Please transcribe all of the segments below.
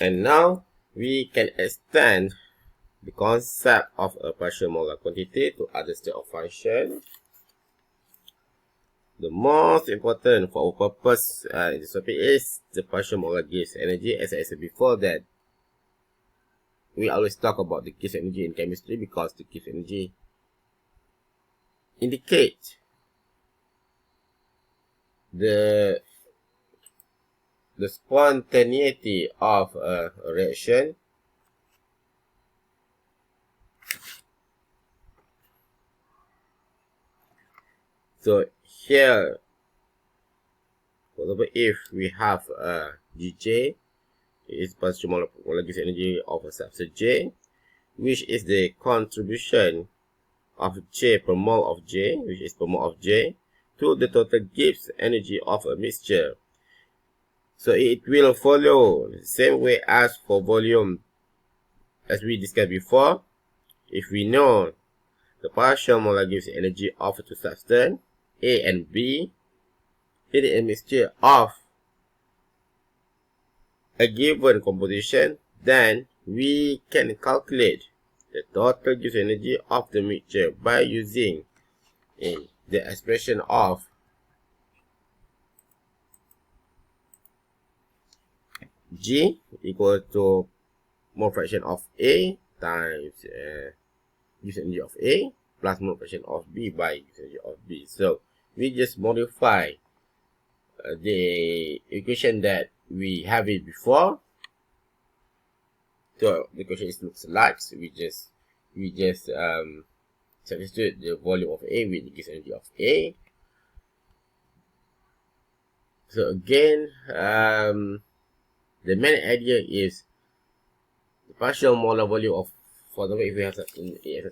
And now we can extend the concept of a partial molar quantity to other state of function. The most important for our purpose in this topic is the partial molar Gibbs energy. As I said before, that we always talk about the Gibbs energy in chemistry because the Gibbs energy indicate the spontaneity of a reaction. So here, for example, if we have Gj, is partial molar Gibbs energy of a substance J, which is the contribution of J per mole of J, which is per mole of J, to the total Gibbs energy of a mixture. So it will follow the same way as for volume as we discussed before. If we know the partial molar Gibbs energy of two substances A and B in a mixture of a given composition, then we can calculate the total Gibbs energy of the mixture by using the expression of G equal to mole fraction of A times Gibbs energy of A plus mole fraction of B by Gibbs energy of B. So we just modify the equation that we have it before. So the equation looks like, so we just substitute the volume of A with the Gibbs energy of A. So again, the main idea is the partial molar volume of, for example, if we have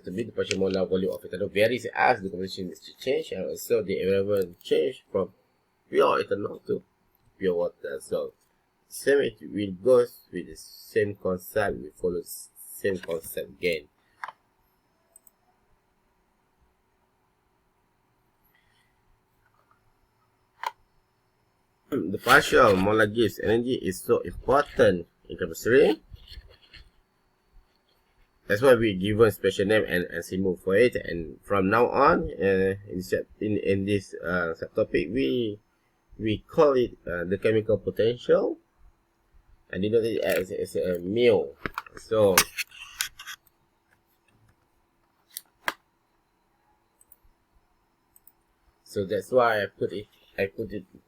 to be the partial molar volume of ethanol varies as the composition is to change, and also the environment change from pure ethanol to pure water. So same it will go with the same concept, we follow the same concept again. The partial molar Gibbs energy is so important in chemistry. That's why we given special name and symbol for it. And from now on, in this subtopic, we call it the chemical potential, and denote it as a mu. So that's why I put it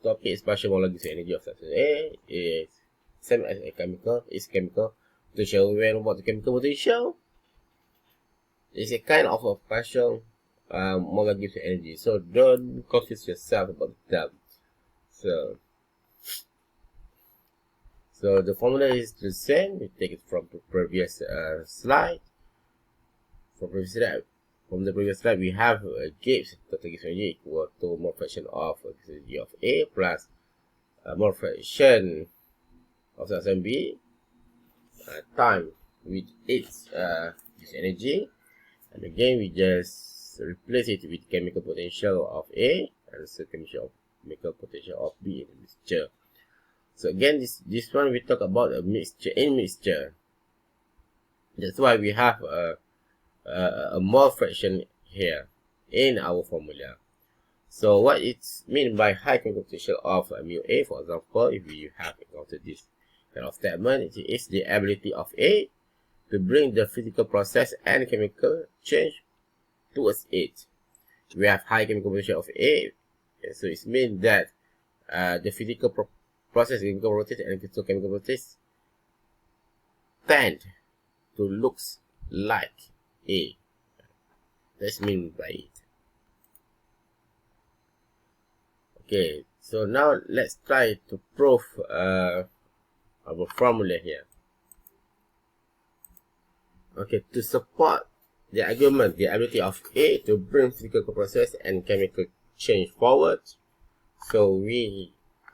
topic is partial molar Gibbs energy of substance A is same as a chemical. It's chemical potential. When about the chemical potential, it's a kind of a partial molar Gibbs energy. So don't confuse yourself about the term. So the formula is the same. We take it from the previous slide. From the previous slide, we have Gibbs total Gibbs energy equal to mole fraction of Gibbs energy of A plus mole fraction of substance B time with its Gibbs energy. And again, we just replace it with chemical potential of A and also chemical potential of B in the mixture. So again, this one we talk about a mixture in mixture. That's why we have a mole fraction here in our formula. So what it's mean by high chemical potential of mu A, for example, if we have encountered this kind of statement, it is the ability of A to bring the physical process and chemical change towards it. We have high chemical potential of A, so it means that the physical process, chemical process and chemical process tend to look like A. That's meant by it. Okay, so now let's try to prove our formula here. Okay, to support the argument, the ability of A to bring physical process and chemical change forward. So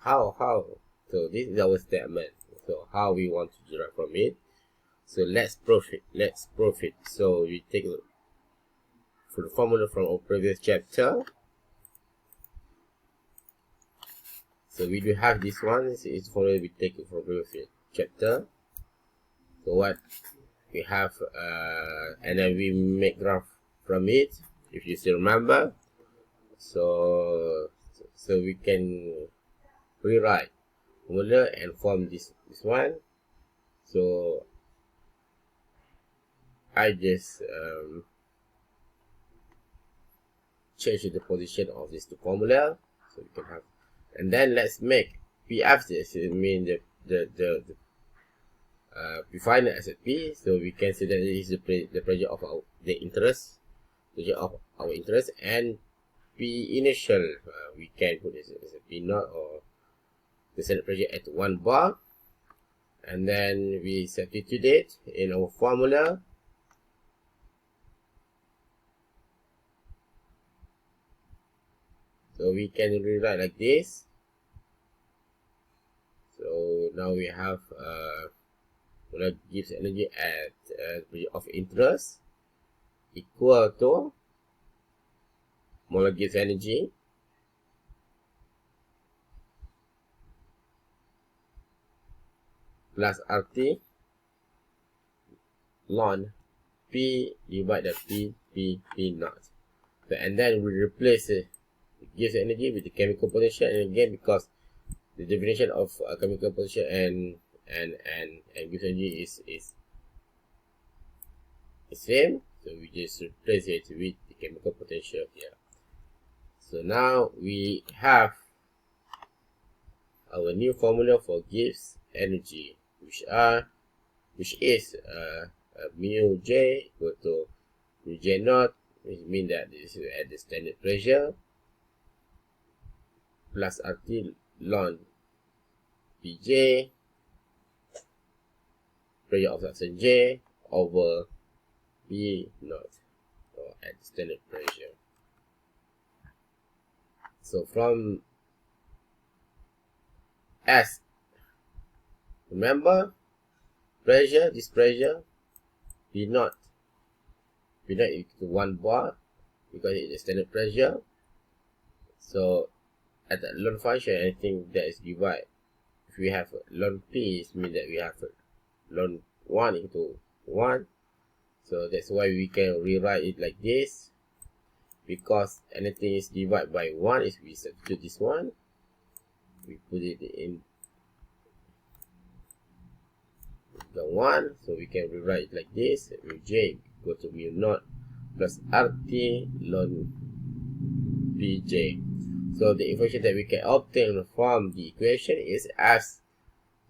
so this is our statement. So how we want to derive from it. So let's prove it. So we take a look for the formula from our previous chapter. So we do have this one. It's formula we take it from previous chapter. So what we have, and then we make graph from it, if you still remember. So we can rewrite formula and form this one. So I just change the position of this formula, so we can have, and then let's make PF. This mean the define it as a P, so we can say that this is the pressure of the interest, pressure of our interest, and P initial, we can put this as a P naught, or the standard pressure at 1 bar, and then we substitute it in our formula. So we can rewrite like this. So now we have what gives energy at pressure of interest equal to molar gives energy plus RT ln P divided P naught. So, and then we replace it gives energy with the chemical potential, and again, because the definition of chemical potential and gives energy is the same, so we just replace it with the chemical potential here. So now we have our new formula for Gibbs energy, which is mu J equal to mu J naught, which means that this is at the standard pressure, plus RT ln Pj, pressure of substance J, over P naught, or at the standard pressure. So from S, remember pressure, this pressure P naught equal to 1 bar because it's the standard pressure. So at the ln function, anything that is divided, if we have ln P, it means that we have ln 1 equal to 1. So that's why we can rewrite it like this, because anything is divided by 1 is we substitute this one, we put it in the 1, so we can rewrite it like this. Mu J equal to mu naught plus RT ln Pj. So the information that we can obtain from the equation is, as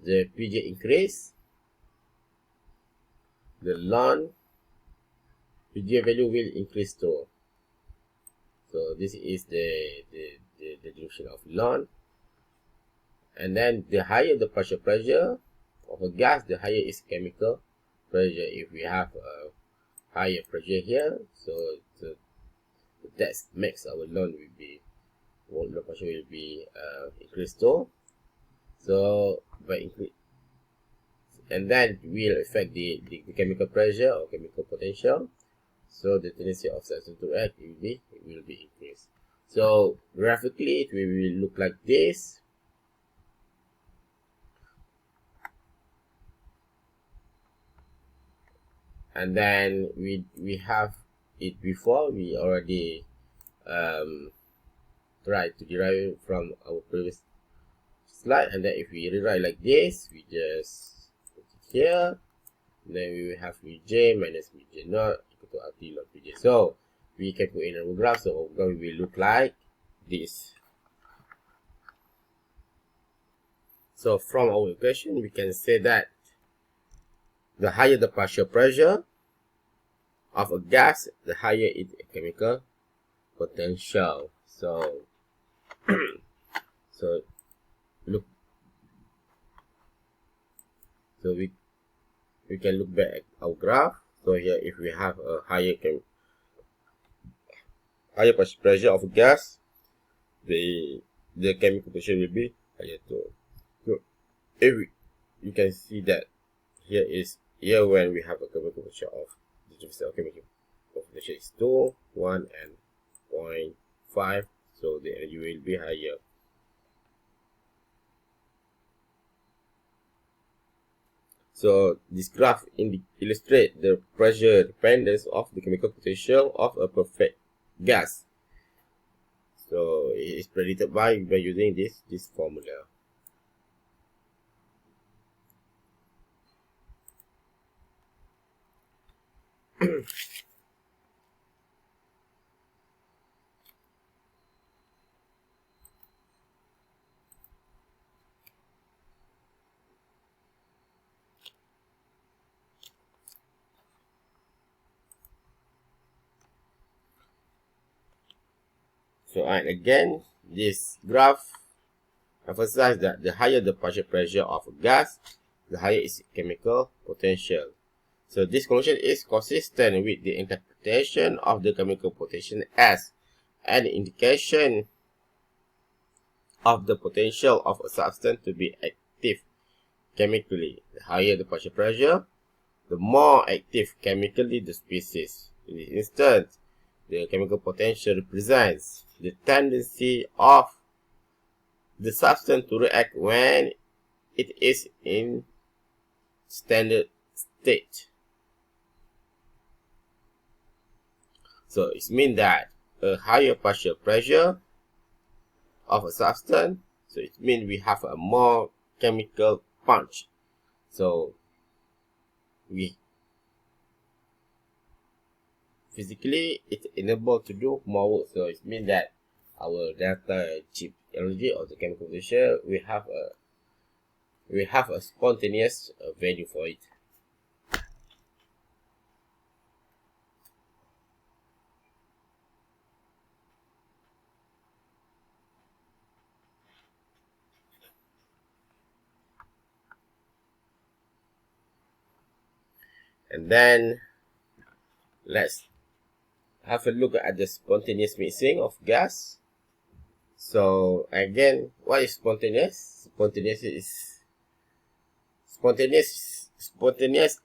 the Pj increase, the ln Pj value will increase too. So this is the definition of ln. And then the higher the partial pressure of a gas, the higher its chemical pressure. If we have a higher pressure here, so that makes our ln will be, the pressure will be increased too. So by increase, and then will affect the chemical pressure or chemical potential. So the tendency of substance to react will be increased. So graphically, it will look like this. And then we have it before. We already tried to derive it from our previous slide. And then if we rewrite like this, we just put it here. And then we will have mu J minus mu J naught equal to RT ln Pj. So we can put in our graph. So our graph will look like this. So from our equation, we can say that the higher the partial pressure of a gas, the higher its chemical potential. So so look, so we can look back at our graph. So here, if we have a higher partial pressure of a gas, the chemical potential will be higher too. So if you can see that here when we have a chemical potential of the chemical potential is 2, 1, and 0.5, so the energy will be higher. So this graph illustrates the pressure dependence of the chemical potential of a perfect gas. So it is predicted by using this formula. So, and again, this graph emphasizes that the higher the partial pressure of a gas, the higher its chemical potential. So this conclusion is consistent with the interpretation of the chemical potential as an indication of the potential of a substance to be active chemically. The higher the partial pressure, the more active chemically the species. In this instance, the chemical potential represents the tendency of the substance to react when it is in standard state. So it means that a higher partial pressure of a substance, so it means we have a more chemical punch. So we physically it's enabled to do more work. So it means that our delta G energy of the chemical potential, we have a spontaneous value for it. And then let's have a look at the spontaneous mixing of gas. So again, what is spontaneous? Spontaneous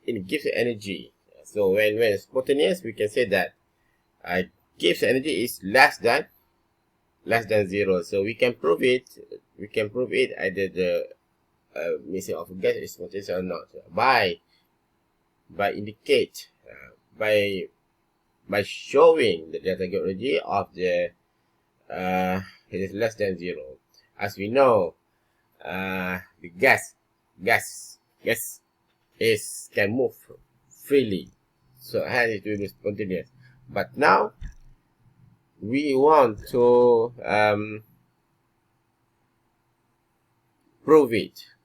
it gives energy. So when spontaneous, we can say that gives energy is less than 0. So we can prove it. Either the mixing of gas is spontaneous or not by showing the delta energy of the it is less than 0. As we know, the gas can move freely, so hence it will be spontaneous. But now we want to prove it.